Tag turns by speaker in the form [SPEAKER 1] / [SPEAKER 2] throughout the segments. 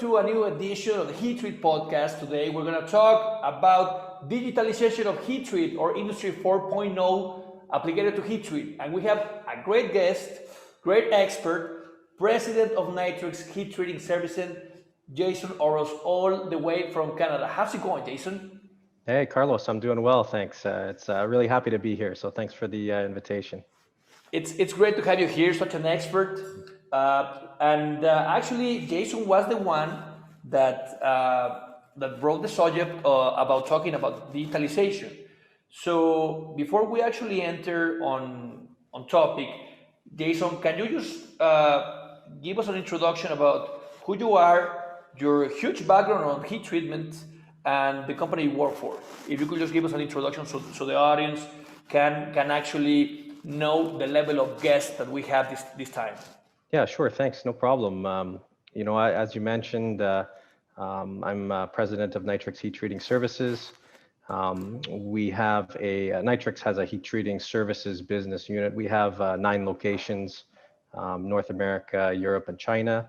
[SPEAKER 1] to a new edition of the Heat Treat podcast. Today we're going to talk about digitalization of heat treat or Industry 4.0 applied to heat treat. And we have a great guest, great expert, president of Nitrix Heat Treating Services, Jason Orosz, all the way from Canada. How's it going, Jason?
[SPEAKER 2] Hey, Carlos, I'm doing well, thanks. It's really happy to be here, so thanks for the invitation.
[SPEAKER 1] It's great to have you here, such an expert. Actually, Jason was the one that brought the subject about talking about digitalization. So before we actually enter on topic, Jason, can you just give us an introduction about who you are, your huge background on heat treatment, and the company you work for? If you could just give us an introduction so the audience can actually know the level of guests that we have this time.
[SPEAKER 2] Yeah, sure, thanks, no problem. As you mentioned, I'm president of Nitrix Heat Treating Services. We have Nitrix has a heat treating services business unit. We have 9 locations, North America, Europe, and China.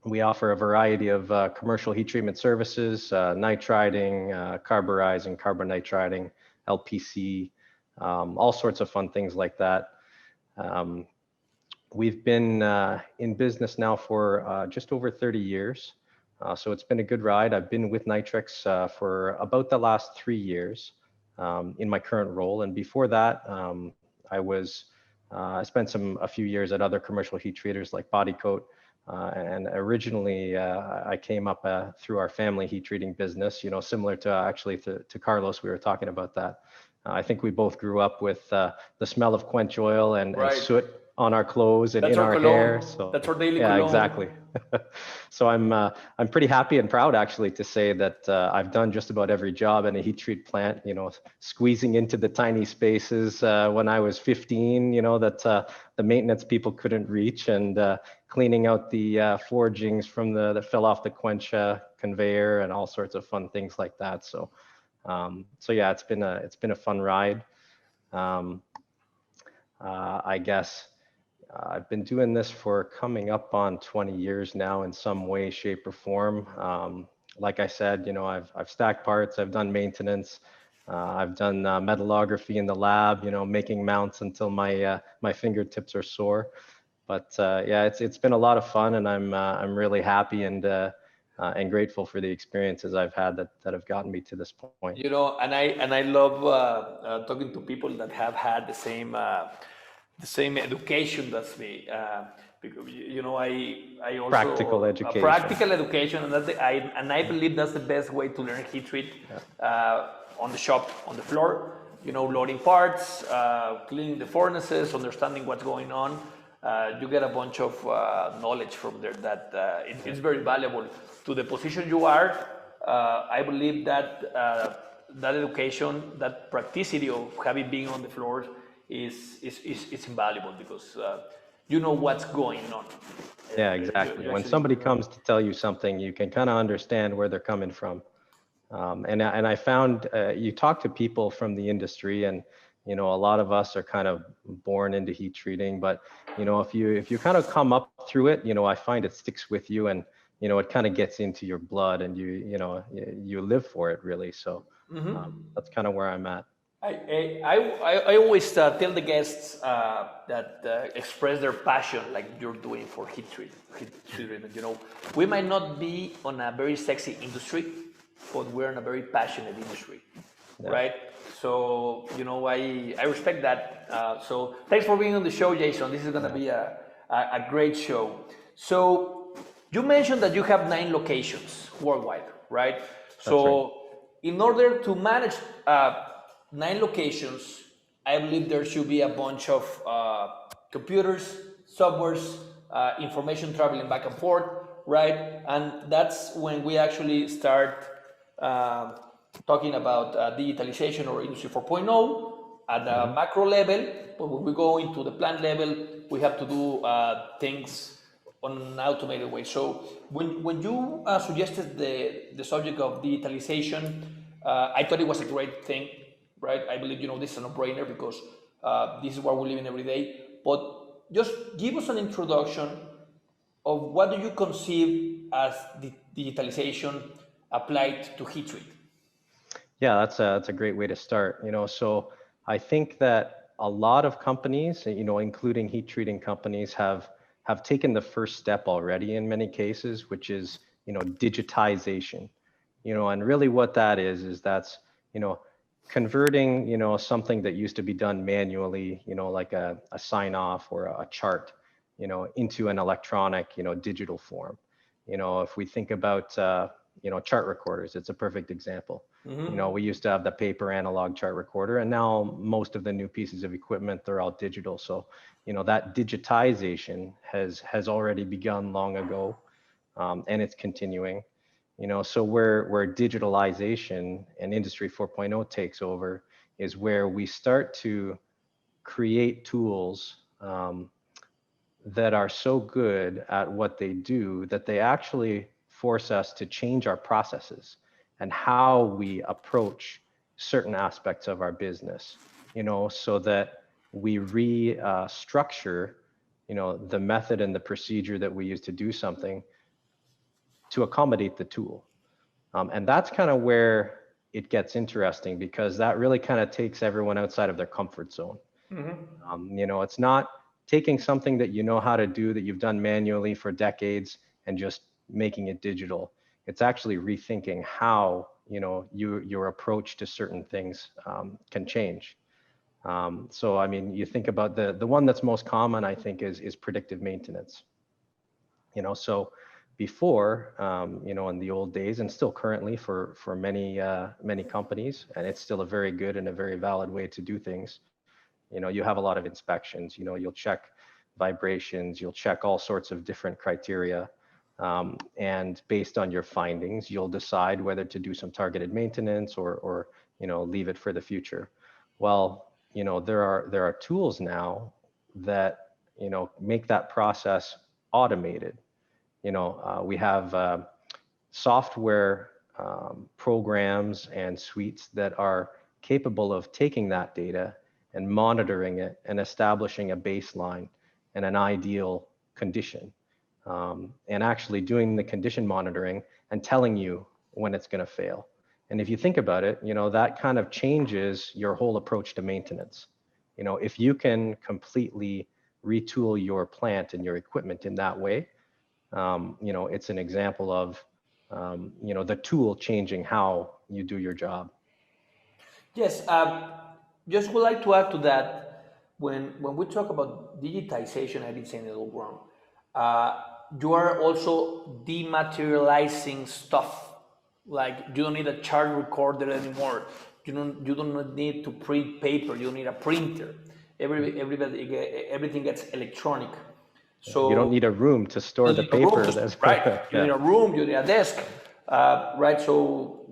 [SPEAKER 2] We offer a variety of commercial heat treatment services, nitriding, carburizing, carbonitriding, LPC, all sorts of fun things like that. We've been in business now for just over 30 years. So it's been a good ride. I've been with Nitrix for about the last 3 years in my current role. And before that, I spent a few years at other commercial heat treaters like Bodycoat. And originally, I came up through our family heat treating business, similar to Carlos. We were talking about that. I think we both grew up with the smell of quench oil and soot on our clothes and in our hair. So
[SPEAKER 1] that's our daily cologne.
[SPEAKER 2] Exactly. So I'm pretty happy and proud actually to say that I've done just about every job in a heat treat plant, squeezing into the tiny spaces when I was 15, that the maintenance people couldn't reach, and cleaning out the forgings from that fell off the quench conveyor and all sorts of fun things like that. So yeah, it's been a fun ride. I guess I've been doing this for coming up on 20 years now in some way, shape, or form. Like I said, I've stacked parts, I've done maintenance, I've done metallography in the lab, making mounts until my fingertips are sore. But yeah, it's been a lot of fun, and I'm really happy and grateful for the experiences I've had that have gotten me to this point.
[SPEAKER 1] And I love talking to people that have had the same education as me, because I also
[SPEAKER 2] practical education.
[SPEAKER 1] Practical education, and I believe that's the best way to learn heat treat on the shop, on the floor. Loading parts, cleaning the furnaces, understanding what's going on. You get a bunch of knowledge from there that it's very valuable to the position you are. I believe that that education, that practicity of having been on the floor is invaluable, because you know what's going on.
[SPEAKER 2] Yeah, exactly. When somebody comes to tell you something, you can kind of understand where they're coming from. And I found you talk to people from the industry, and a lot of us are kind of born into heat treating, but if you kind of come up through it, I find it sticks with you, and it kind of gets into your blood, and you live for it really. So that's kind of where I'm at.
[SPEAKER 1] I always tell the guests that express their passion like you're doing for heat treatment. We might not be on a very sexy industry, but we're in a very passionate industry, right? So I respect that. So thanks for being on the show, Jason. This is going to be a great show. So you mentioned that you have 9 locations worldwide, right? So in order to manage 9 locations, I believe there should be a bunch of computers, softwares, information traveling back and forth, right? And that's when we actually start talking about digitalization or Industry 4.0 at a macro level. But when we go into the plant level, we have to do things on an automated way. So when you suggested the subject of digitalization, I thought it was a great thing. Right, I believe this is a no-brainer, because this is what we live in every day. But just give us an introduction of what do you conceive as the digitalization applied to heat treat?
[SPEAKER 2] Yeah, that's a great way to start. So I think that a lot of companies, including heat treating companies, have taken the first step already in many cases, which is digitization. And really what that is that's converting something that used to be done manually, like a sign off or a chart, into an electronic, digital form. If we think about chart recorders, it's a perfect example. We used to have the paper analog chart recorder, and now most of the new pieces of equipment, they're all digital. So, that digitization has already begun long ago, and it's continuing. So where digitalization and Industry 4.0 takes over is where we start to create tools that are so good at what they do that they actually force us to change our processes and how we approach certain aspects of our business, so that we restructure, the method and the procedure that we use to do something to accommodate the tool. And that's kind of where it gets interesting, because that really kind of takes everyone outside of their comfort zone. It's not taking something that you know how to do, that you've done manually for decades, and just making it digital. It's actually rethinking how your approach to certain things can change. So I mean, you think about the one that's most common, I think, is predictive maintenance. So before, in the old days, and still currently for many companies, and it's still a very good and a very valid way to do things. You have a lot of inspections. You'll check vibrations, you'll check all sorts of different criteria, and based on your findings, you'll decide whether to do some targeted maintenance or leave it for the future. Well, there are tools now that make that process automated. We have software programs and suites that are capable of taking that data and monitoring it and establishing a baseline and an ideal condition, and actually doing the condition monitoring and telling you when it's going to fail. And if you think about it, that kind of changes your whole approach to maintenance. If you can completely retool your plant and your equipment in that way, it's an example of, the tool changing how you do your job.
[SPEAKER 1] Yes, just would like to add to that. When we talk about digitization, I didn't say it all wrong. You are also dematerializing stuff. Like you don't need a chart recorder anymore. You don't need to print paper. You don't need a printer. Everything gets electronic.
[SPEAKER 2] You don't
[SPEAKER 1] So
[SPEAKER 2] need a room to store
[SPEAKER 1] you
[SPEAKER 2] the
[SPEAKER 1] need a room
[SPEAKER 2] paper.
[SPEAKER 1] to, right? You need
[SPEAKER 2] Yeah.
[SPEAKER 1] a room. You need a desk, right? So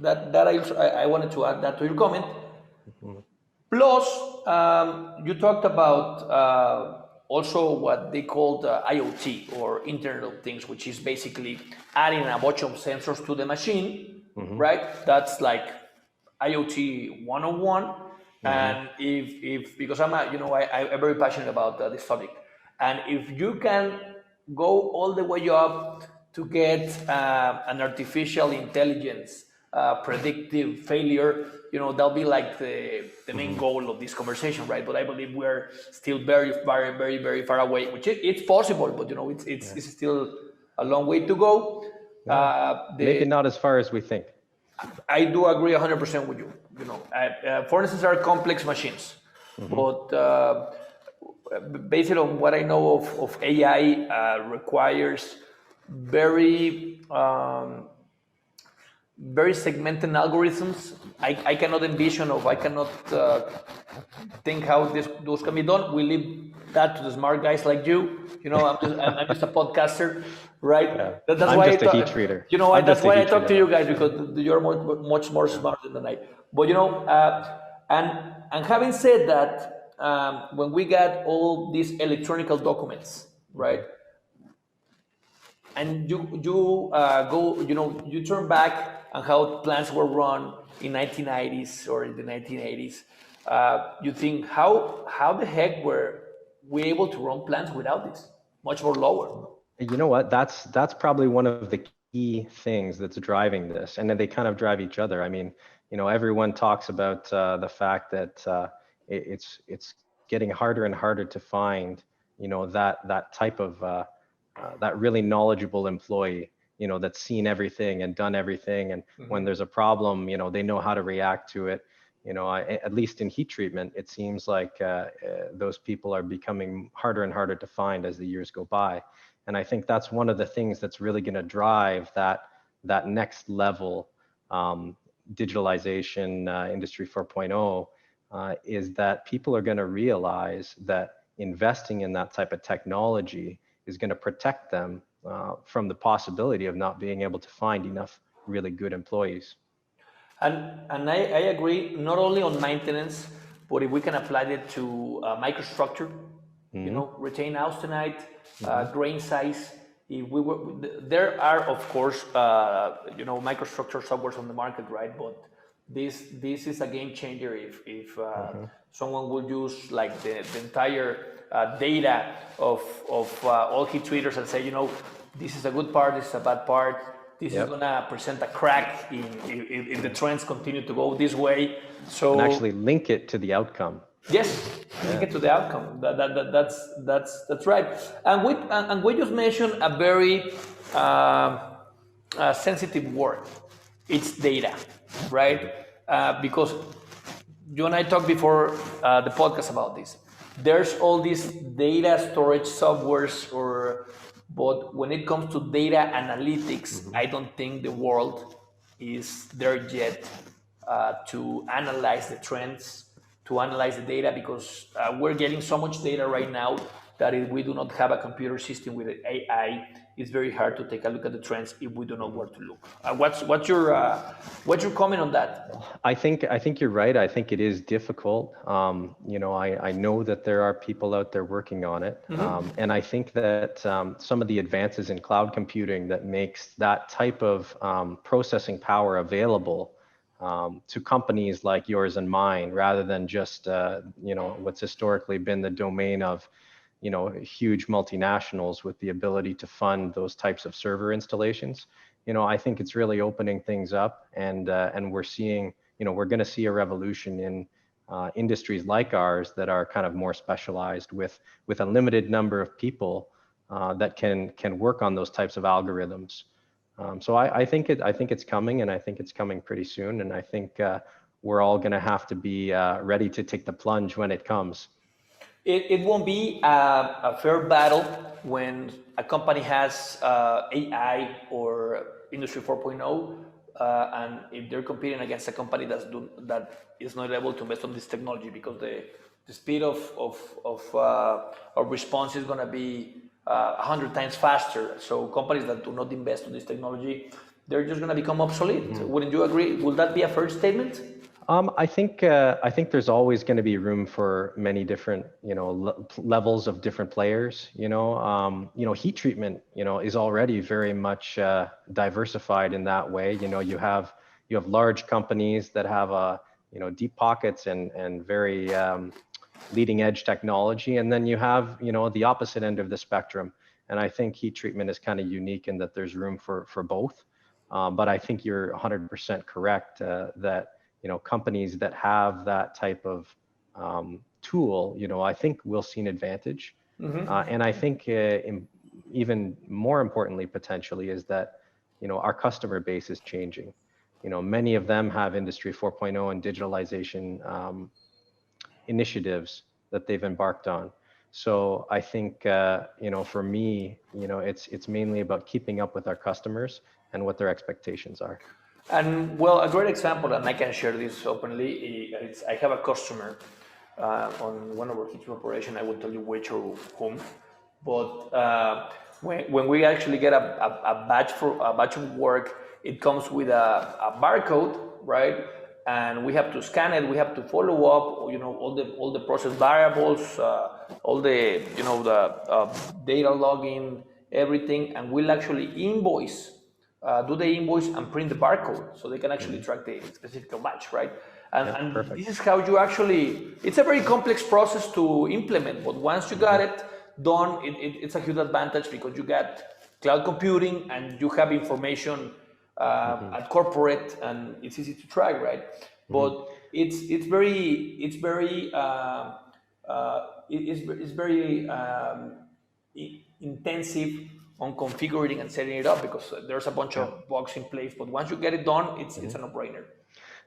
[SPEAKER 1] that I wanted to add that to your comment.
[SPEAKER 2] Mhm.
[SPEAKER 1] Plus, you talked about also what they called IoT, or Internet of Things, which is basically adding a bunch of sensors to the machine,
[SPEAKER 2] Mhm.
[SPEAKER 1] right? That's like IoT 101.
[SPEAKER 2] Mhm.
[SPEAKER 1] And if because I'm very passionate about this subject, and if you can go all the way up to get an artificial intelligence predictive failure, that'll be like the main
[SPEAKER 2] Mhm.
[SPEAKER 1] goal of this conversation, right? But I believe we're still very, very, very, very far away, which it's possible, but
[SPEAKER 2] Yeah.
[SPEAKER 1] it's still a long way to go.
[SPEAKER 2] Yeah. Maybe
[SPEAKER 1] The
[SPEAKER 2] not as far as we think.
[SPEAKER 1] I do agree 100% with you. Furnaces are complex machines,
[SPEAKER 2] Mhm.
[SPEAKER 1] but based on what I know of AI, requires very very segmented algorithms. I cannot envision, or I cannot think how those can be done. We leave that to the smart guys like you. I'm just a podcaster, right?
[SPEAKER 2] Yeah.
[SPEAKER 1] That's
[SPEAKER 2] I'm
[SPEAKER 1] why
[SPEAKER 2] just a heat treater. I'm
[SPEAKER 1] that's
[SPEAKER 2] just a
[SPEAKER 1] why I
[SPEAKER 2] heat
[SPEAKER 1] talk
[SPEAKER 2] treater
[SPEAKER 1] to you
[SPEAKER 2] though.
[SPEAKER 1] guys, because you're much more
[SPEAKER 2] Yeah.
[SPEAKER 1] smarter than I. But and having said that, when we got all these electronic documents, right?
[SPEAKER 2] Mhm.
[SPEAKER 1] And you go, you turn back on how plants were run in 1990s or in the 1980s. You think how the heck were we able to run plants without this? Much more lower.
[SPEAKER 2] You know what? That's probably one of the key things that's driving this, and then they kind of drive each other. I mean, everyone talks about the fact that it's getting harder and harder to find, that type of that really knowledgeable employee, that's seen everything and done everything, and when there's a problem, they know how to react to it. At least in heat treatment, it seems like those people are becoming harder and harder to find as the years go by. And I think that's one of the things that's really going to drive that next level digitalization, Industry 4.0, is that people are going to realize that investing in that type of technology is going to protect them from the possibility of not being able to find enough really good employees.
[SPEAKER 1] And I agree, not only on maintenance, but if we can apply it to microstructure, retain austenite, grain size. If we were, there are of course, microstructure softwares on the market, right? But this is a game changer if someone will use like the entire data of all heat treaters and say, this is a good part, this is a bad part. This is going to present a crack if the trends continue to go this way. So
[SPEAKER 2] and actually link it to the outcome.
[SPEAKER 1] yes, link it to the outcome. That's right. And we just mentioned a very sensitive word. It's data, right? Because you and I talked before the podcast about this. There's all these data storage softwares, but when it comes to data analytics, I don't think the world is there yet to analyze the trends, to analyze the data, because we're getting so much data right now that if we do not have a computer system with AI, it's very hard to take a look at the trends if we don't know where to look. What's your comment on that?
[SPEAKER 2] I think you're right. I think it is difficult. I know that there are people out there working on it, and I think that some of the advances in cloud computing that makes that type of processing power available to companies like yours and mine, rather than just what's historically been the domain of huge multinationals with the ability to fund those types of server installations. I think it's really opening things up, and we're seeing, we're going to see a revolution in industries like ours that are kind of more specialized with a limited number of people that can work on those types of algorithms. So I think it's coming, and I think it's coming pretty soon, and I think we're all going to have to be ready to take the plunge when it comes.
[SPEAKER 1] It won't be a fair battle when a company has AI or Industry 4.0, and if they're competing against a company that is not able to invest on this technology, because the speed of response is going to be 100 times faster. So companies that do not invest in this technology, they're just going to become obsolete. Wouldn't you agree? Will that be a fair statement?
[SPEAKER 2] I think there's always going to be room for many different levels of different players. Heat treatment is already very much diversified in that way. You have large companies that have deep pockets and very leading edge technology, and then you have the opposite end of the spectrum. And I think heat treatment is kind of unique in that there's room for both. But I think you're 100% correct that companies that have that type of tool, I think we'll see an advantage. And I think even more importantly, potentially, is that, our customer base is changing. Many of them have Industry 4.0 and digitalization initiatives that they've embarked on. So I think, for me, it's mainly about keeping up with our customers and what their expectations are.
[SPEAKER 1] And well, a great example, and I can share this openly, I have a customer on one of our heat operation. I will tell you which or whom. But when we actually get a batch of work, it comes with a barcode, right? And we have to scan it. We have to follow up, all the process variables, all the the data logging, everything, and we'll actually invoice. Do the invoice and print the barcode so they can actually track the specific batch, right? And this is how you actually, it's a very complex process to implement, but once you got it, done, it's a huge advantage because you get cloud computing and you have information at corporate, and it's easy to track, right? But it's very intensive on configuring and setting it up because there's a bunch
[SPEAKER 2] Yeah.
[SPEAKER 1] of bugs in place. But once you get it done, it's a no-brainer.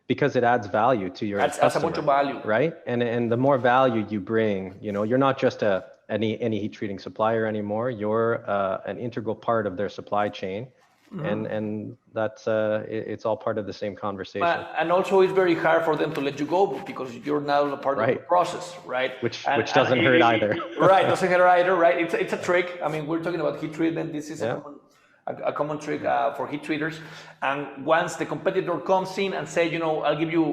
[SPEAKER 2] Because it adds value to your
[SPEAKER 1] Adds a bunch of
[SPEAKER 2] customer,
[SPEAKER 1] value.
[SPEAKER 2] right? And the more value you bring, you're not just any heat treating supplier anymore. You're an integral part of their supply chain, and that's it's all part of the same conversation,
[SPEAKER 1] And also, it's very hard for them to let you go because you're now a part of the
[SPEAKER 2] right?
[SPEAKER 1] process, right?
[SPEAKER 2] Which
[SPEAKER 1] And
[SPEAKER 2] doesn't hurt either.
[SPEAKER 1] Right, doesn't hurt either, right? It's a trick. I mean, we're talking about heat treatment. This is
[SPEAKER 2] Yeah.
[SPEAKER 1] a common trick for heat treaters. And once the competitor comes in and says, I'll give you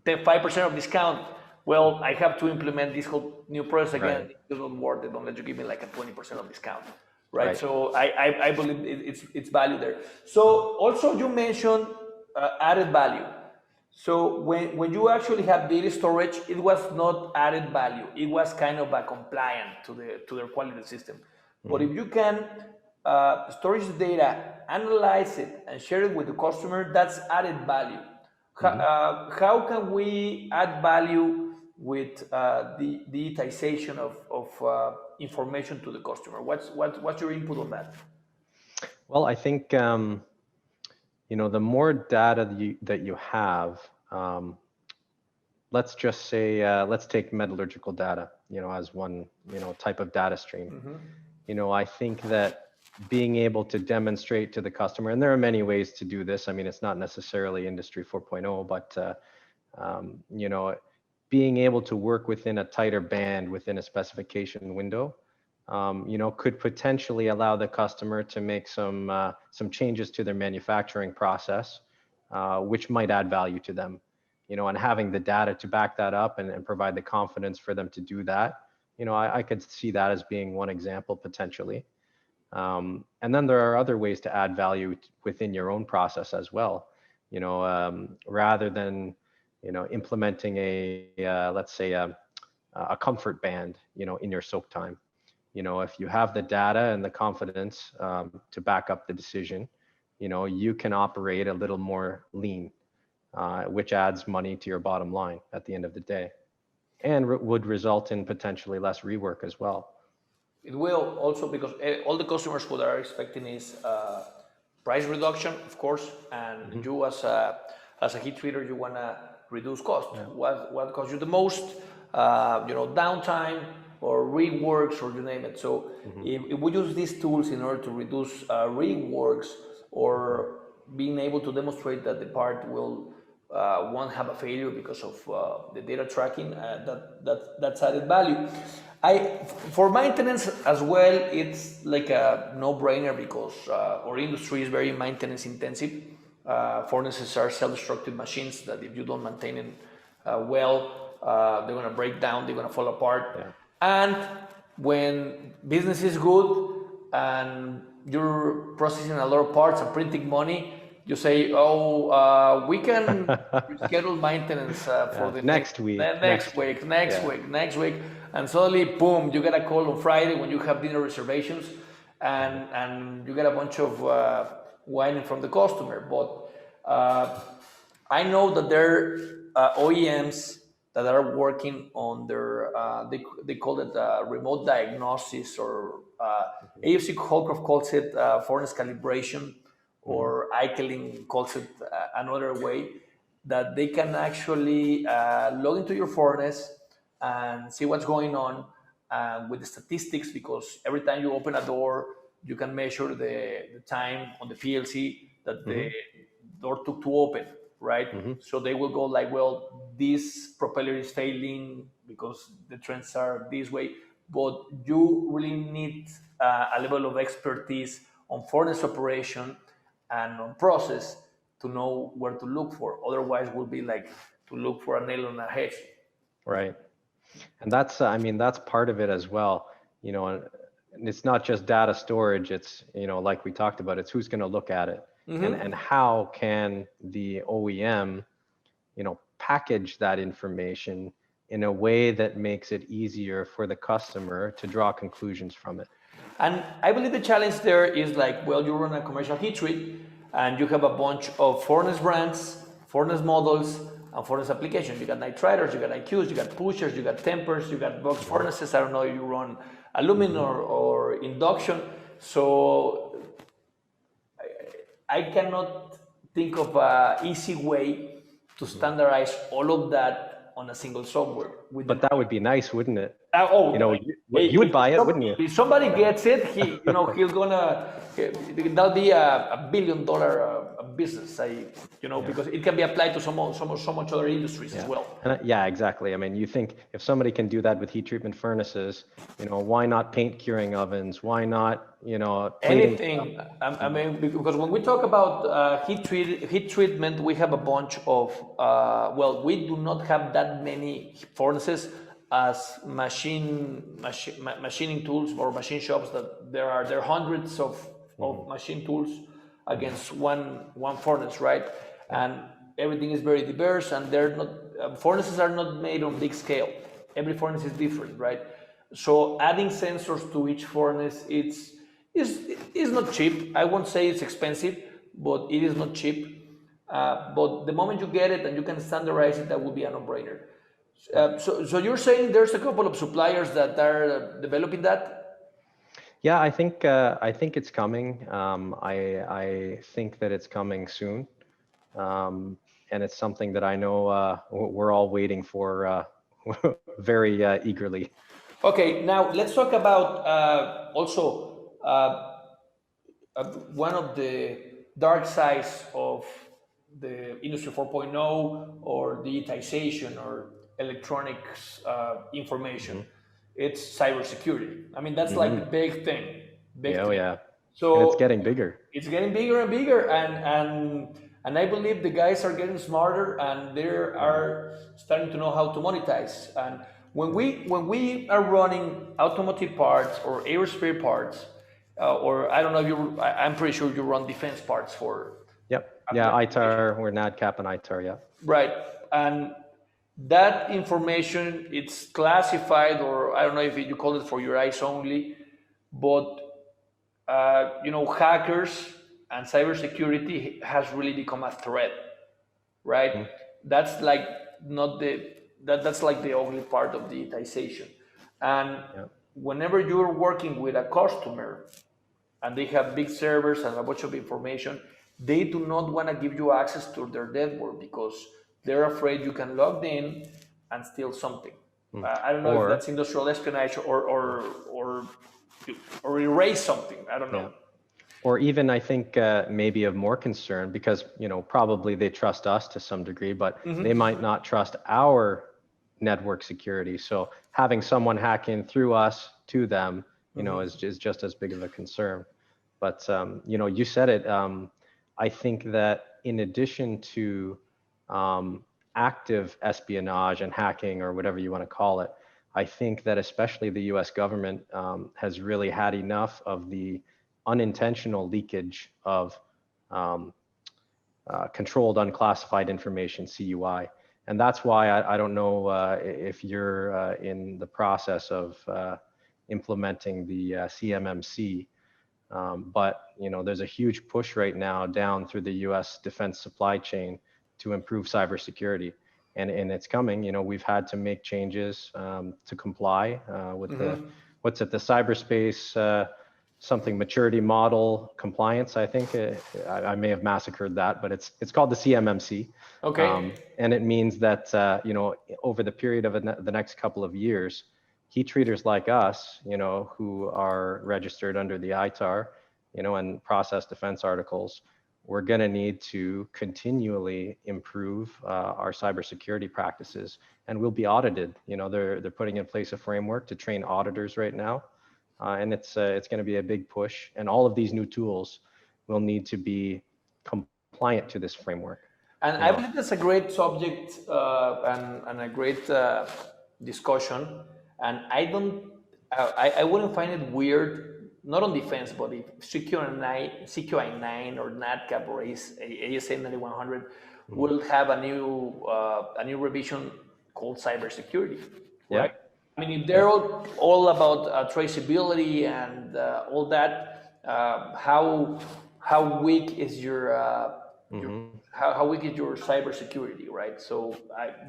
[SPEAKER 1] 5% of discount, well, I have to implement this whole new process again.
[SPEAKER 2] Right.
[SPEAKER 1] It doesn't work. They don't let you give me like a 20% of discount, right?
[SPEAKER 2] Right.
[SPEAKER 1] So I believe it's value there. So also you mentioned added value. So when you actually have data storage, it was not added value. It was kind of a compliant to their quality system. But if you can storage the data, analyze it, and share it with the customer, that's added value. How can we add value with the digitization of information to the customer? What's your input on that?
[SPEAKER 2] Well, I think the more data that you have, let's just say let's take metallurgical data, as one type of data stream. I think that being able to demonstrate to the customer, and there are many ways to do this. I mean, it's not necessarily Industry 4.0, but being able to work within a tighter band within a specification window, could potentially allow the customer to make some changes to their manufacturing process, which might add value to them. And having the data to back that up and provide the confidence for them to do that, I could see that as being one example potentially. And then there are other ways to add value within your own process as well. Rather than implementing let's say a comfort band, in your soak time. If you have the data and the confidence to back up the decision, you can operate a little more lean, which adds money to your bottom line at the end of the day, and would result in potentially less rework as well.
[SPEAKER 1] It will also because all the customers what are expecting is price reduction, of course, and you as a heat treater, you wanna reduce cost.
[SPEAKER 2] Yeah.
[SPEAKER 1] What costs you the most? Downtime or reworks or you name it. So if we use these tools in order to reduce reworks or being able to demonstrate that the part will won't have a failure because of the data tracking, that's added value. For maintenance as well, it's like a no-brainer because our industry is very maintenance intensive. Furnaces are self-destructive machines that if you don't maintain them well, they're gonna break down, they're gonna fall apart.
[SPEAKER 2] Yeah.
[SPEAKER 1] And when business is good and you're processing a lot of parts and printing money, you say, we can schedule maintenance for the
[SPEAKER 2] next week,
[SPEAKER 1] next week. And suddenly, boom, you get a call on Friday when you have dinner reservations and you get a bunch of whining from the customer. But I know that there are OEMs that are working on their, they call it remote diagnosis, or AFC Holcroft calls it furnace calibration, or Eicheling calls it another way, that they can actually log into your furnace and see what's going on with the statistics, because every time you open a door, you can measure the time on the PLC that the door took to open, right? So they will go like, well, this propeller is failing because the trends are this way. But you really need a level of expertise on furnace operation and on process to know where to look for. Otherwise, it will be like to look for a nail on a head.
[SPEAKER 2] Right. And that's, that's part of it as well. And it's not just data storage. It's, like we talked about, it's who's going to look at it, and how can the OEM, package that information in a way that makes it easier for the customer to draw conclusions from it.
[SPEAKER 1] And I believe the challenge there is like, well, you run a commercial heat treat and you have a bunch of furnace brands, furnace models, and furnace applications. You got nitriters, you got IQs, you got pushers, you got tempers, you got box furnaces. I don't know if you run aluminum or induction. So I cannot think of an easy way to standardize all of that on a single software.
[SPEAKER 2] But that would be nice, wouldn't it?
[SPEAKER 1] Oh,
[SPEAKER 2] You know, you would buy it, wouldn't you?
[SPEAKER 1] if somebody gets it, he'll gonna, that'll be a $1 billion business. Because it can be applied to so much other industries as well.
[SPEAKER 2] And yeah, exactly. I mean, you think if somebody can do that with heat treatment furnaces, why not paint curing ovens? Why not, plating?
[SPEAKER 1] Anything. I mean, because when we talk about heat treatment, we have a bunch of, we do not have that many furnaces as machining tools or machine shops. That there are hundreds of machine tools against one furnace, right? And everything is very diverse, and they're not furnaces are not made on big scale. Every furnace is different, right? So adding sensors to each furnace, is not cheap. I won't say it's expensive, but it is not cheap. But the moment you get it and you can standardize it, that will be a no-brainer. So you're saying there's a couple of suppliers that are developing that?
[SPEAKER 2] Yeah, I think it's coming. I think that it's coming soon, and it's something that I know we're all waiting for very eagerly.
[SPEAKER 1] Okay, now let's talk about also one of the dark sides of the Industry 4.0 or digitization or electronics information. It's cybersecurity. I mean, that's like the big thing.
[SPEAKER 2] Yeah.
[SPEAKER 1] So
[SPEAKER 2] and it's getting bigger.
[SPEAKER 1] It's getting bigger and bigger, and I believe the guys are getting smarter and they are starting to know how to monetize. And when we are running automotive parts or aerospace parts, or I don't know, I'm pretty sure you run defense parts for.
[SPEAKER 2] Yep. Yeah, ITAR, we're NADCAP and ITAR, yeah.
[SPEAKER 1] Right, and that information, it's classified, or I don't know if you call it for your eyes only, but hackers and cybersecurity has really become a threat, right? That's like not that's like the ugly part of digitization. And whenever you're working with a customer and they have big servers and a bunch of information, they do not want to give you access to their network because they're afraid you can log in and steal something. I don't know if that's industrial espionage or erase something. I don't know.
[SPEAKER 2] Or even I think maybe of more concern because, probably they trust us to some degree, but they might not trust our network security. So having someone hack in through us to them, is just as big of a concern. But, you said it. I think that in addition to active espionage and hacking or whatever you want to call it, I think that especially the US government has really had enough of the unintentional leakage of controlled unclassified information, CUI. And that's why I don't know if you're in the process of implementing the CMMC, but there's a huge push right now down through the US defense supply chain to improve cybersecurity. And it's coming. We've had to make changes to comply with the cyberspace something maturity model compliance. I think I may have massacred that, but it's called the CMMC.
[SPEAKER 1] Okay.
[SPEAKER 2] And it means that over the period of the next couple of years, heat treaters like us, who are registered under the ITAR, and process defense articles, we're going to need to continually improve our cybersecurity practices, and we'll be audited. They're putting in place a framework to train auditors right now, and it's going to be a big push. And all of these new tools will need to be compliant to this framework.
[SPEAKER 1] And I believe that's a great subject and a great discussion. And I wouldn't find it weird, not on defense, but if CQI 9 or NADCAP or ASA 9100 will have a new revision called cybersecurity,
[SPEAKER 2] Yeah.
[SPEAKER 1] right? I mean, if they're all about traceability and all that, how weak is your
[SPEAKER 2] Hmm.
[SPEAKER 1] how weak is your cybersecurity, right? So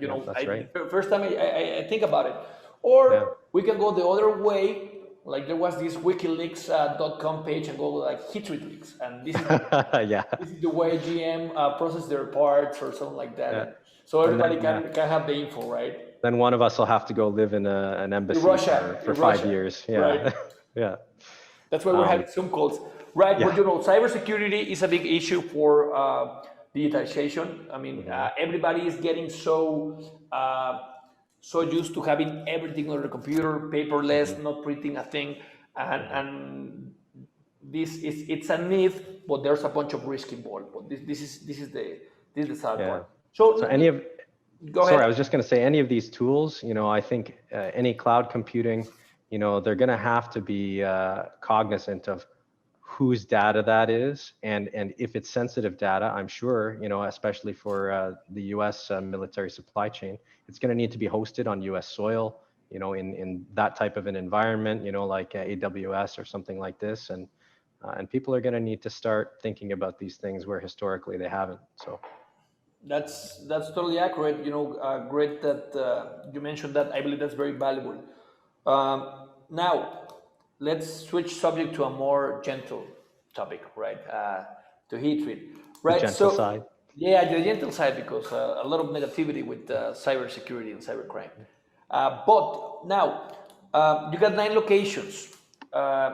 [SPEAKER 2] Yeah, that's right.
[SPEAKER 1] first time I think about it,
[SPEAKER 2] Yeah.
[SPEAKER 1] or we can go the other way. Like there was this WikiLeaks.com page and go like heat treat leaks, and
[SPEAKER 2] Yeah.
[SPEAKER 1] this is the way GM process their parts or something like that,
[SPEAKER 2] Yeah.
[SPEAKER 1] and so
[SPEAKER 2] And
[SPEAKER 1] everybody
[SPEAKER 2] then,
[SPEAKER 1] can have the info, right?
[SPEAKER 2] then one of us will have to go live in an embassy for
[SPEAKER 1] In
[SPEAKER 2] 5 years.
[SPEAKER 1] right?
[SPEAKER 2] Yeah. Yeah.
[SPEAKER 1] That's why we're having
[SPEAKER 2] Um,
[SPEAKER 1] Zoom calls, right? But
[SPEAKER 2] yeah.
[SPEAKER 1] cybersecurity is a big issue for digitization. I mean,
[SPEAKER 2] Hmm.
[SPEAKER 1] everybody is getting so used to having everything on the computer, paperless,
[SPEAKER 2] Hmm.
[SPEAKER 1] not printing a thing, and
[SPEAKER 2] Hmm.
[SPEAKER 1] it's a need, but there's a bunch of risk involved. But this is the sad
[SPEAKER 2] Yeah.
[SPEAKER 1] part. So
[SPEAKER 2] So any of,
[SPEAKER 1] go
[SPEAKER 2] sorry, I
[SPEAKER 1] ahead.
[SPEAKER 2] was just going to say any of these tools, I think any cloud computing, they're going to have to be cognizant of whose data that is, and if it's sensitive data, I'm sure, especially for the U.S. Military supply chain, it's going to need to be hosted on U.S. soil, in that type of an environment, like AWS or something like this, and people are going to need to start thinking about these things where historically they haven't. So
[SPEAKER 1] That's totally accurate. Great that you mentioned that. I believe that's very valuable. Now, let's switch subject to a more gentle topic, right? To heat treat,
[SPEAKER 2] the
[SPEAKER 1] right?
[SPEAKER 2] gentle
[SPEAKER 1] So,
[SPEAKER 2] side.
[SPEAKER 1] yeah, the gentle side because a lot of negativity with cybersecurity and cybercrime. But now, you got 9 locations. Uh,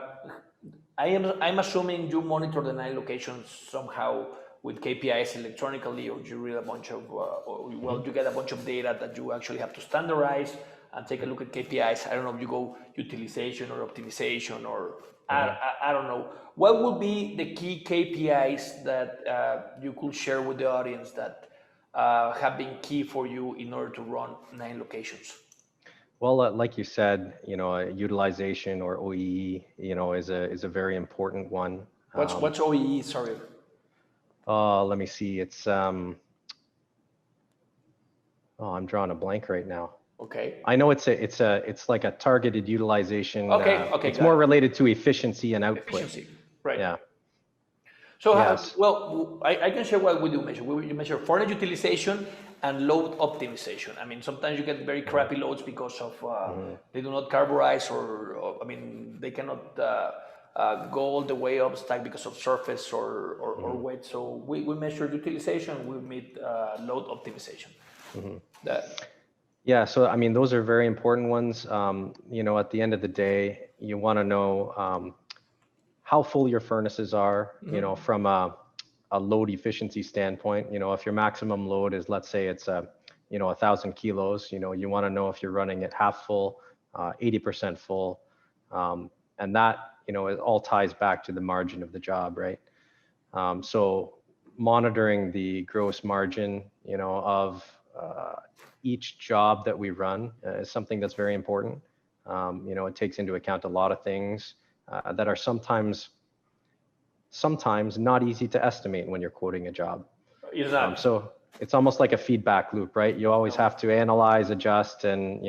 [SPEAKER 1] I'm assuming you monitor the 9 locations somehow with KPIs electronically, or you read a bunch of,
[SPEAKER 2] Hmm.
[SPEAKER 1] you get a bunch of data that you actually have to standardize and take a look at KPIs. I don't know if you go utilization or optimization or
[SPEAKER 2] Hmm.
[SPEAKER 1] I don't know. What would be the key KPIs that you could share with the audience that have been key for you in order to run 9 locations?
[SPEAKER 2] Well, like you said, utilization or OEE, is a very important one. Um,
[SPEAKER 1] What's OEE? Sorry.
[SPEAKER 2] let me see. I'm drawing a blank right now.
[SPEAKER 1] Okay.
[SPEAKER 2] I know it's like a targeted utilization.
[SPEAKER 1] Okay,
[SPEAKER 2] It's
[SPEAKER 1] got
[SPEAKER 2] more
[SPEAKER 1] it.
[SPEAKER 2] related to efficiency and output.
[SPEAKER 1] Efficiency, right?
[SPEAKER 2] Yeah.
[SPEAKER 1] So,
[SPEAKER 2] Yes.
[SPEAKER 1] I can share what we do measure. You measure furnace utilization and load optimization. I mean, sometimes you get very
[SPEAKER 2] Hmm.
[SPEAKER 1] crappy loads because of
[SPEAKER 2] Hmm.
[SPEAKER 1] they do not carburize, or I mean, they cannot go all the way up stack because of surface or
[SPEAKER 2] Hmm.
[SPEAKER 1] weight. So we measure utilization. We meet load optimization.
[SPEAKER 2] Hmm.
[SPEAKER 1] That
[SPEAKER 2] Yeah. So, I mean, those are very important ones. At the end of the day, you want to know how full your furnaces are, from a load efficiency standpoint. If your maximum load is, let's say it's 1,000 kilos, you want to know if you're running it half full, 80% full. And that, it all ties back to the margin of the job, right? So monitoring the gross margin, of each job that we run is something that's very important. It takes into account a lot of things that are sometimes not easy to estimate when you're quoting a job.
[SPEAKER 1] is not.
[SPEAKER 2] So it's almost like a feedback loop, right? You always have to analyze, adjust, and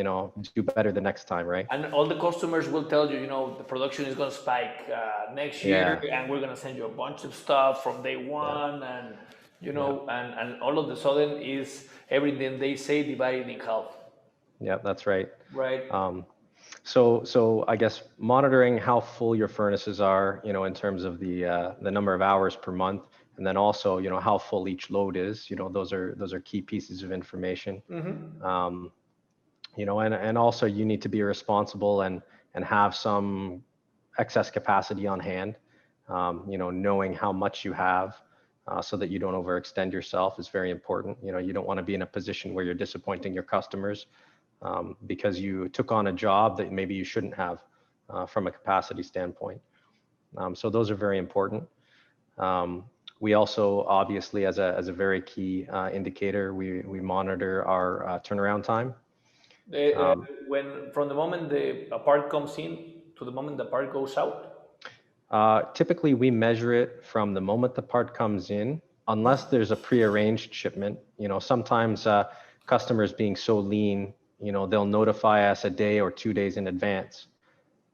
[SPEAKER 2] do better the next time, right?
[SPEAKER 1] And all the customers will tell you, the production is going to spike next year,
[SPEAKER 2] Yeah,
[SPEAKER 1] and we're going to send you a bunch of stuff from day
[SPEAKER 2] yeah,
[SPEAKER 1] one, and
[SPEAKER 2] yeah,
[SPEAKER 1] and all of the sudden is everything they say divided in half,
[SPEAKER 2] yeah. That's right.
[SPEAKER 1] right?
[SPEAKER 2] So I guess monitoring how full your furnaces are, in terms of the number of hours per month, and then also, how full each load is. Those are key pieces of information. Um, and also you need to be responsible and have some excess capacity on hand. Knowing how much you have, so that you don't overextend yourself is very important. You don't want to be in a position where you're disappointing your customers, because you took on a job that maybe you shouldn't have, from a capacity standpoint. So those are very important. Um, we also, obviously, as a very key indicator, we monitor our turnaround time. Um,
[SPEAKER 1] When from the moment the a part comes in to the moment the part goes out.
[SPEAKER 2] Typically, we measure it from the moment the part comes in, unless there's a prearranged shipment. Sometimes customers being so lean, they'll notify us a day or 2 days in advance.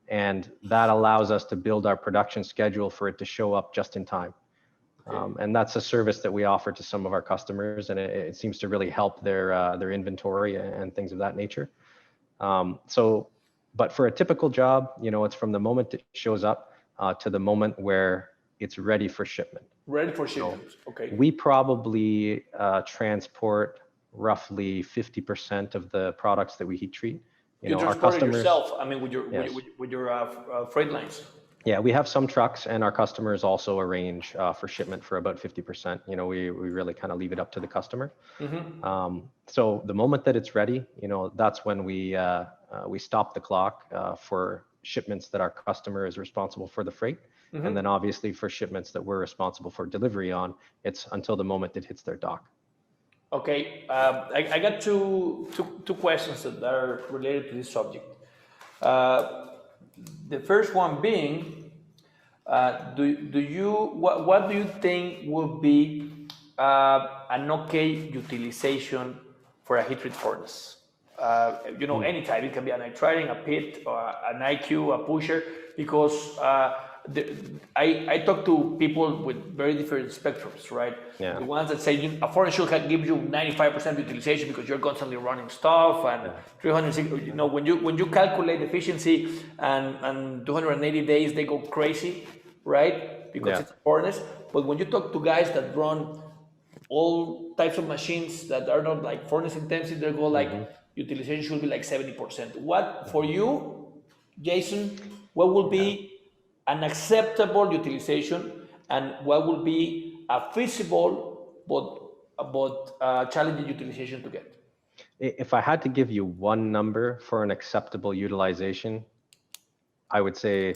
[SPEAKER 2] And that allows us to build our production schedule for it to show up just in time. And that's a service that we offer to some of our customers, and it seems to really help their inventory and things of that nature. But for a typical job, it's from the moment it shows up to the moment where it's ready for shipment.
[SPEAKER 1] Ready for shipment. Okay.
[SPEAKER 2] We probably transport roughly 50% of the products that we heat treat.
[SPEAKER 1] You transport it yourself. I mean, with your freight lines.
[SPEAKER 2] Yeah, we have some trucks, and our customers also arrange for shipment for about 50%. We really kind of leave it up to the customer. So the moment that it's ready, that's when we stop the clock for shipments that our customer is responsible for the freight. And then obviously for shipments that we're responsible for delivery on, it's until the moment it hits their dock.
[SPEAKER 1] Okay, I got two questions that are related to this subject. The first one being, what do you think would be an okay utilization for a heat treat furnace? Any type. It can be a nitriding, a pit, or an IQ, a pusher, because I talk to people with very different spectrums, right?
[SPEAKER 2] Yeah.
[SPEAKER 1] The ones that say a furnace should give you 95% utilization because you're constantly running stuff, and 360. When you calculate efficiency and 280 days, they go crazy, right? Because it's a furnace. But when you talk to guys that run all types of machines that are not like furnace intensive, they go like utilization should be like 70%. What for you, Jason? What will be an acceptable utilization, and what will be a feasible but challenging utilization to get?
[SPEAKER 2] If I had to give you one number for an acceptable utilization, I would say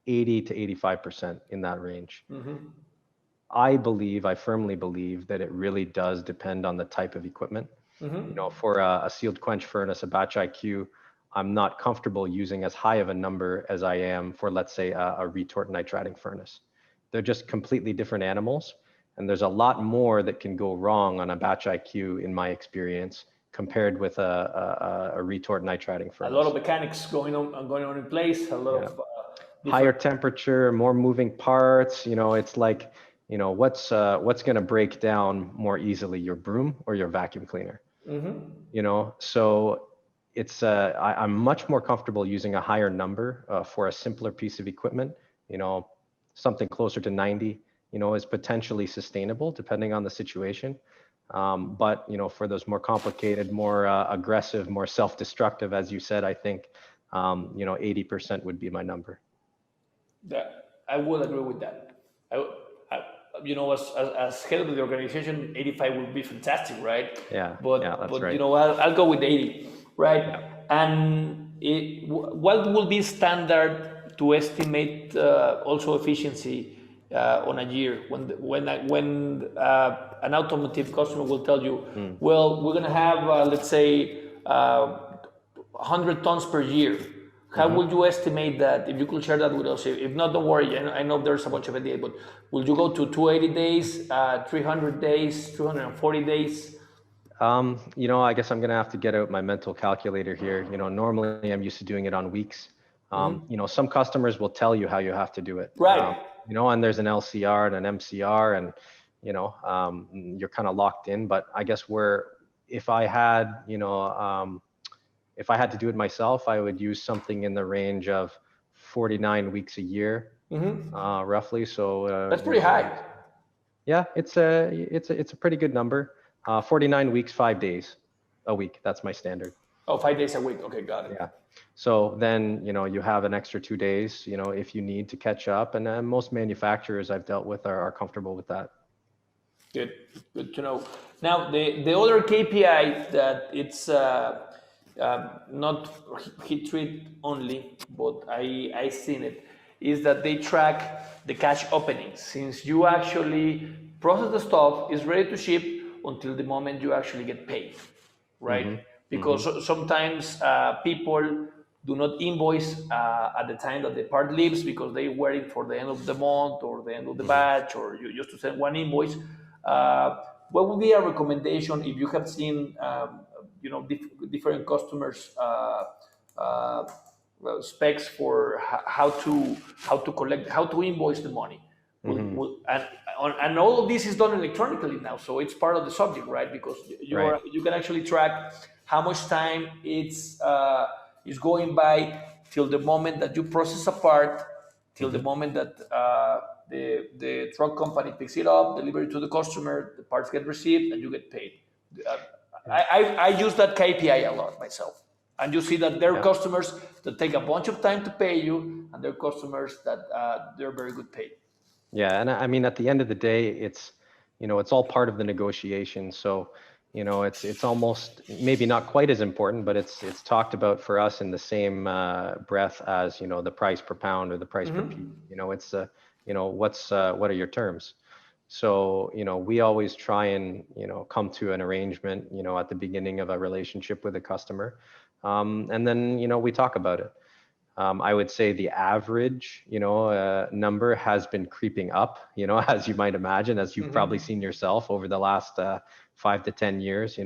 [SPEAKER 2] 80 to 85% in that range. I firmly believe that it really does depend on the type of equipment. For a sealed quench furnace, a batch IQ, I'm not comfortable using as high of a number as I am for, let's say, a retort nitriding furnace. They're just completely different animals, and there's a lot more that can go wrong on a batch IQ, in my experience, compared with a retort nitriding furnace.
[SPEAKER 1] A lot of mechanics going on in place. A lot of
[SPEAKER 2] higher temperature, more moving parts. It's like, what's going to break down more easily, your broom or your vacuum cleaner? So it's I'm much more comfortable using a higher number for a simpler piece of equipment. Something closer to 90 is potentially sustainable depending on the situation. But for those more complicated, more aggressive, more self-destructive, as you said, I think 80% would be my number.
[SPEAKER 1] I would agree with that. As head of the organization, 85 would be fantastic, right?
[SPEAKER 2] Yeah.
[SPEAKER 1] But
[SPEAKER 2] That's right.
[SPEAKER 1] I'll go with 80, right?
[SPEAKER 2] Yeah.
[SPEAKER 1] And what will be standard to estimate also efficiency on a year when an automotive customer will tell you, well, we're gonna have let's say 100 tons per year. How would you estimate that? If you could share that with us. If not, don't worry. I know there's a bunch of ideas, but will you go to 280 days, 300 days, 240 days?
[SPEAKER 2] I guess I'm going to have to get out my mental calculator here. Normally I'm used to doing it on weeks. Some customers will tell you how you have to do it.
[SPEAKER 1] Right.
[SPEAKER 2] And there's an LCR and an MCR, and, you're kind of locked in. But I guess if I had to do it myself, I would use something in the range of 49 weeks a year, roughly. So
[SPEAKER 1] that's pretty high.
[SPEAKER 2] Yeah, it's a pretty good number. 49 weeks, 5 days a week. That's my standard.
[SPEAKER 1] Oh, 5 days a week. Okay, got it.
[SPEAKER 2] Yeah. So then, you have an extra 2 days, if you need to catch up. And most manufacturers I've dealt with are comfortable with that.
[SPEAKER 1] Good to know. Now, the other KPI that it's not heat treat only, but I seen it, is that they track the cash openings. Since you actually process the stuff, it's ready to ship until the moment you actually get paid, right? Because sometimes people do not invoice at the time that the part leaves because they're waiting for the end of the month or the end of the batch, or you just to send one invoice. What would be a recommendation if you have seen different customers specs for how to collect, how to invoice the money. And all of this is done electronically now, so it's part of the subject, right? Because
[SPEAKER 2] Right.
[SPEAKER 1] you can actually track how much time is going by till the moment that you process a part, till the moment that the truck company picks it up, deliver it to the customer, the parts get received, and you get paid. Uh, I use that KPI a lot myself. And you see that there are
[SPEAKER 2] Yeah.
[SPEAKER 1] customers that take a bunch of time to pay you, and there are customers that they're very good paid.
[SPEAKER 2] Yeah, and I mean, at the end of the day, it's all part of the negotiation. So, it's almost maybe not quite as important, but it's talked about for us in the same breath as, the price per pound or the price per piece. It's what are your terms? So, we always try and, come to an arrangement, at the beginning of a relationship with a customer, and then, we talk about it. I would say the average, number has been creeping up, as you might imagine, as you've probably seen yourself over the last 5 to 10 years,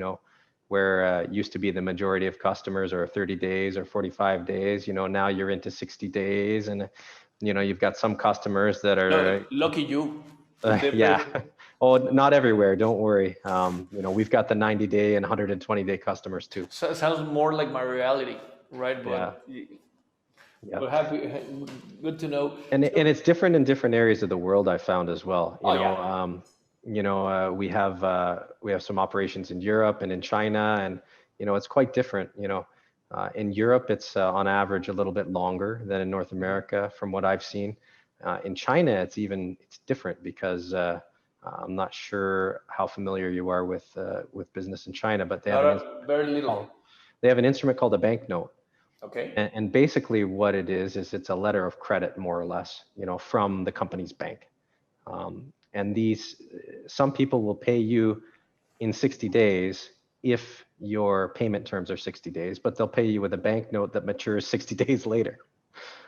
[SPEAKER 2] where it used to be the majority of customers are 30 days or 45 days, now you're into 60 days. And, you've got some customers that are,
[SPEAKER 1] Lucky you.
[SPEAKER 2] yeah. Oh, not everywhere. Don't worry. We've got the 90-day and 120-day customers too.
[SPEAKER 1] So, sounds more like my reality, right?
[SPEAKER 2] Yeah.
[SPEAKER 1] But
[SPEAKER 2] Yeah.
[SPEAKER 1] we're happy. Good to know.
[SPEAKER 2] And it's different in different areas of the world, I found as well.
[SPEAKER 1] Oh yeah.
[SPEAKER 2] We have some operations in Europe and in China, and it's quite different. In Europe, it's on average a little bit longer than in North America, from what I've seen. In China, it's different because I'm not sure how familiar you are with business in China, but they have
[SPEAKER 1] Very little.
[SPEAKER 2] they have an instrument called a banknote.
[SPEAKER 1] Okay.
[SPEAKER 2] And basically what it is it's a letter of credit, more or less, from the company's bank. And some people will pay you in 60 days if your payment terms are 60 days, but they'll pay you with a banknote that matures 60 days later.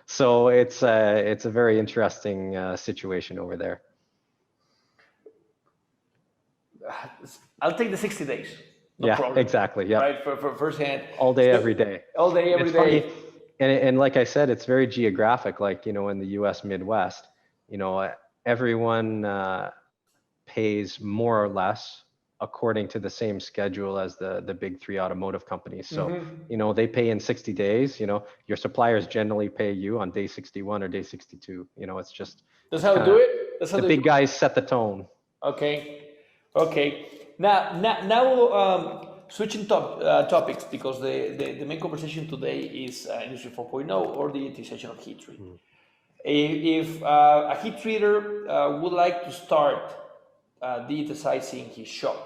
[SPEAKER 2] So it's a very interesting situation over there.
[SPEAKER 1] I'll take the 60 days. No
[SPEAKER 2] Yeah,
[SPEAKER 1] problem.
[SPEAKER 2] exactly. Yeah.
[SPEAKER 1] Right, for first hand.
[SPEAKER 2] All day, every day.
[SPEAKER 1] All day, every
[SPEAKER 2] It's
[SPEAKER 1] day.
[SPEAKER 2] funny, and like I said, it's very geographic. Like, in the U.S. Midwest, everyone pays more or less according to the same schedule as the big three automotive companies. So, they pay in 60 days. Your suppliers generally pay you on day 61 or day 62. It's just
[SPEAKER 1] That's how we do it. That's how
[SPEAKER 2] the
[SPEAKER 1] they
[SPEAKER 2] big guys set the tone.
[SPEAKER 1] Okay. Okay. Now, switching topics, because the main conversation today is Industry 4.0 or the digitization of heat treat. If a heat treater would like to start digitizing his shop,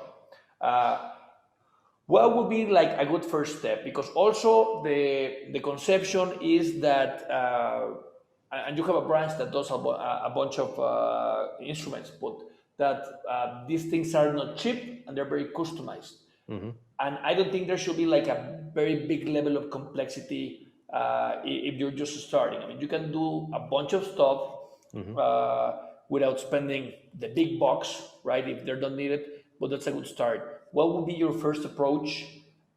[SPEAKER 1] what would be like a good first step? Because also the conception is that, and you have a branch that does a bunch of instruments, but that these things are not cheap and they're very customized. And I don't think there should be like a very big level of complexity if you're just starting. I mean, you can do a bunch of stuff without spending the big bucks, right? If they don't needed, but that's a good start. What would be your first approach,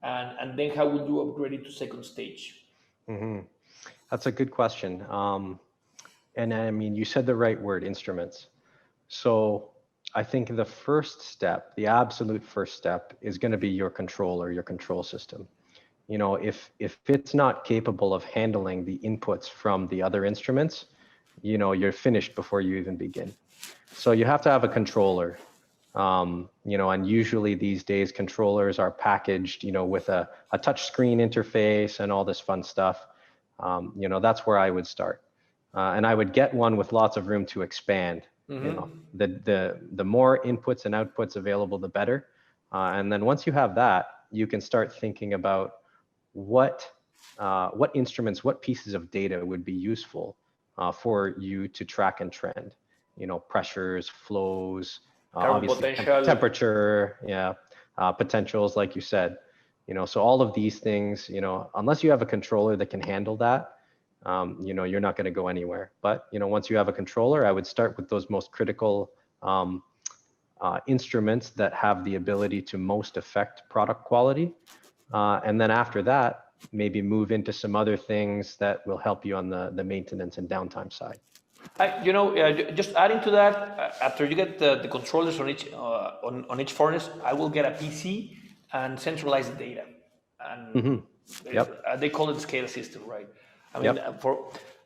[SPEAKER 1] and then how would you upgrade it to second stage?
[SPEAKER 2] That's a good question. And I mean, you said the right word, instruments. So I think the first step, the absolute first step, is going to be your controller, your control system. If it's not capable of handling the inputs from the other instruments, you're finished before you even begin. So you have to have a controller. And usually these days controllers are packaged, with a touch screen interface and all this fun stuff. That's where I would start. And I would get one with lots of room to expand. The more inputs and outputs available, the better. And then once you have that, you can start thinking about what instruments, what pieces of data would be useful for you to track and trend. Pressures, flows, obviously temperature, potentials, like you said. So all of these things, unless you have a controller that can handle that, you're not going to go anywhere. But once you have a controller, I would start with those most critical instruments that have the ability to most affect product quality. And then after that, maybe move into some other things that will help you on the maintenance and downtime side.
[SPEAKER 1] Just adding to that, after you get the controllers on each furnace, I will get a PC and centralize the data, and they call it SCADA system, right? I mean,
[SPEAKER 2] Yep.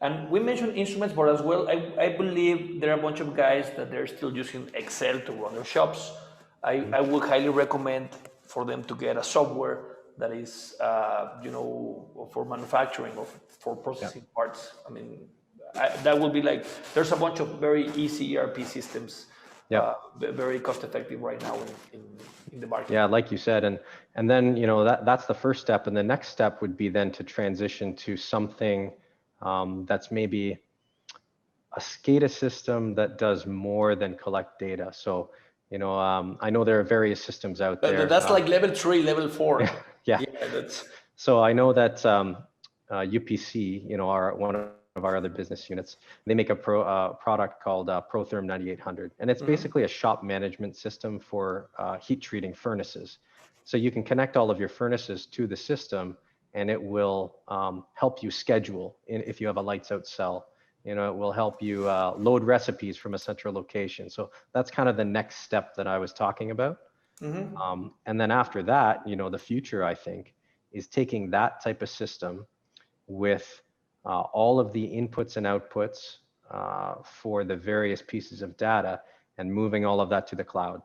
[SPEAKER 1] and we mentioned instruments, but as well, I believe there are a bunch of guys that they're still using Excel to run their shops. I would highly recommend for them to get a software that is, for manufacturing or for processing parts. I mean, that will be like, there's a bunch of very easy ERP systems, very cost effective right now in the market.
[SPEAKER 2] Yeah, like you said, and then that's the first step, and the next step would be then to transition to something that's maybe a SCADA system that does more than collect data. So I know there are various systems out there.
[SPEAKER 1] That's like level 3, level 4.
[SPEAKER 2] Yeah.
[SPEAKER 1] That's.
[SPEAKER 2] So I know that UPC, one of our other business units, they make a product called ProTherm 9800, and it's basically a shop management system for heat treating furnaces. So you can connect all of your furnaces to the system, and it will help you schedule if you have a lights out cell. It will help you load recipes from a central location. So that's kind of the next step that I was talking about. And then after that, the future, I think, is taking that type of system with all of the inputs and outputs for the various pieces of data and moving all of that to the cloud.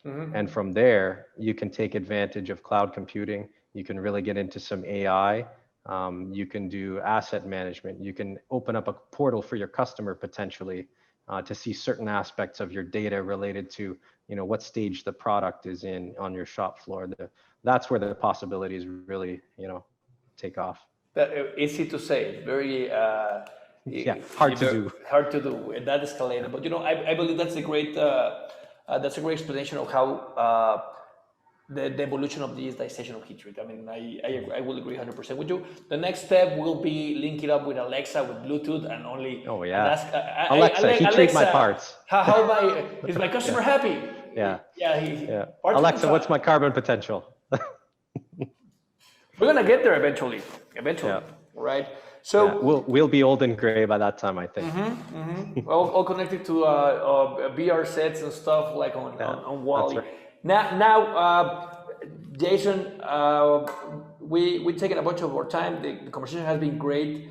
[SPEAKER 2] And from there, you can take advantage of cloud computing. You can really get into some AI. You can do asset management. You can open up a portal for your customer potentially to see certain aspects of your data related to what stage the product is in on your shop floor. That's where the possibilities really take off.
[SPEAKER 1] Easy to say, very
[SPEAKER 2] hard to do.
[SPEAKER 1] Hard to do, and that escalated. But I believe that's a great explanation of how the evolution of the digitization of heat treat. I mean, I will agree 100% with you. The next step will be link it up with Alexa, with Bluetooth, and only.
[SPEAKER 2] Oh yeah.
[SPEAKER 1] And ask,
[SPEAKER 2] Alexa, heat treat my parts.
[SPEAKER 1] Is my customer happy?
[SPEAKER 2] Yeah.
[SPEAKER 1] Yeah.
[SPEAKER 2] Alexa, what's my carbon potential?
[SPEAKER 1] We're gonna get there eventually, right? So
[SPEAKER 2] we'll be old and gray by that time, I think.
[SPEAKER 1] All connected to VR sets and stuff like on Wall-E.
[SPEAKER 2] Right.
[SPEAKER 1] Now, Jason, we've taken a bunch of our time. The conversation has been great.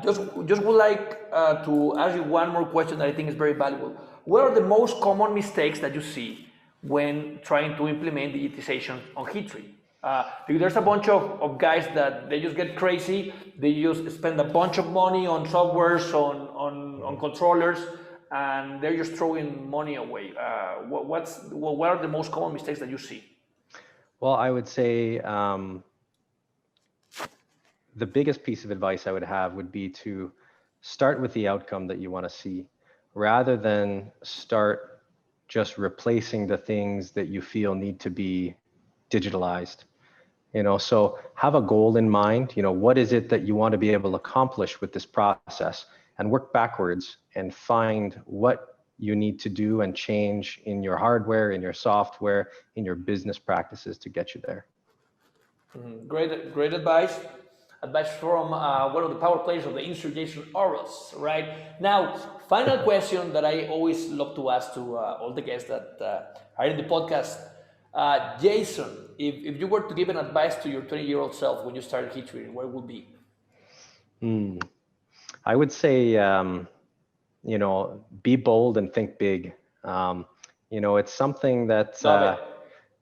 [SPEAKER 1] Just would like to ask you one more question that I think is very valuable. What are the most common mistakes that you see when trying to implement digitization on heat treat? Because there's a bunch of guys that they just get crazy. They just spend a bunch of money on softwares, on controllers, and they're just throwing money away. What are the most common mistakes that you see?
[SPEAKER 2] Well, I would say the biggest piece of advice I would have would be to start with the outcome that you want to see, rather than start just replacing the things that you feel need to be digitalized. So have a goal in mind. What is it that you want to be able to accomplish with this process, and work backwards and find what you need to do and change in your hardware, in your software, in your business practices to get you there.
[SPEAKER 1] Great advice. Advice from one of the power players of the industry, Jason Orosz, right? Now, final question that I always love to ask to all the guests that are in the podcast. Jason, if you were to give an advice to your 20-year-old self when you started heat treating, what would be?
[SPEAKER 2] I would say, be bold and think big. It's something that,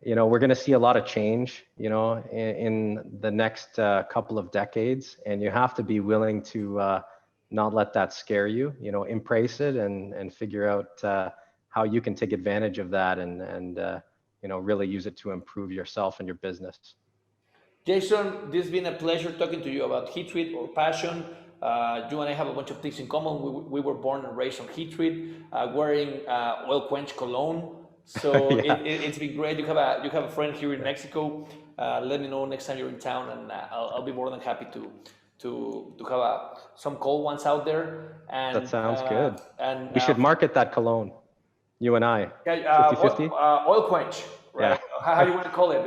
[SPEAKER 2] we're going to see a lot of change, in the next couple of decades, and you have to be willing to not let that scare you, embrace it and figure out how you can take advantage of that and really use it to improve yourself and your business.
[SPEAKER 1] Jason, this has been a pleasure talking to you about heat treat or passion. You and I have a bunch of things in common. We were born and raised on heat treat, wearing oil quench cologne. So it's been great. You have a friend here in Mexico. Let me know next time you're in town, and I'll be more than happy to have some cold ones out there. And
[SPEAKER 2] that sounds good.
[SPEAKER 1] And
[SPEAKER 2] we should market that cologne. You and I. 50-50?
[SPEAKER 1] Oil quench, right?
[SPEAKER 2] Yeah.
[SPEAKER 1] How do you want to call it?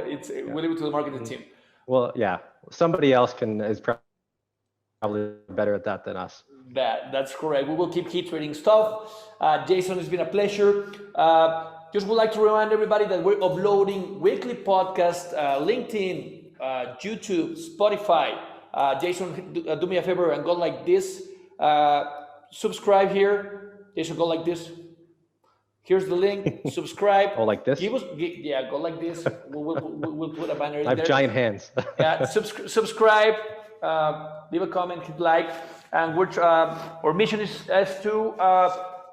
[SPEAKER 1] We'll leave it to the marketing team.
[SPEAKER 2] Well, yeah, somebody else is probably better at that than us.
[SPEAKER 1] That's correct. We will keep heat treating stuff. Jason, it's been a pleasure. Just would like to remind everybody that we're uploading weekly podcasts, LinkedIn, YouTube, Spotify. Jason, do me a favor and go like this. Subscribe here. Jason, go like this. Here's the link. Subscribe.
[SPEAKER 2] Oh, like this?
[SPEAKER 1] Yeah, go like this. We'll put a banner in
[SPEAKER 2] I have
[SPEAKER 1] there.
[SPEAKER 2] giant hands.
[SPEAKER 1] Yeah, subscribe, leave a comment, hit like, and our mission is to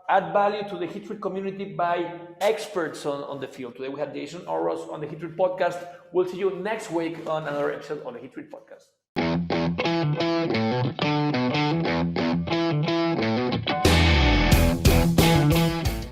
[SPEAKER 1] add value to the heat treat community by experts on the field. Today we had Jason Orosz on the Heat Treat podcast. We'll see you next week on another episode on the Heat Treat podcast.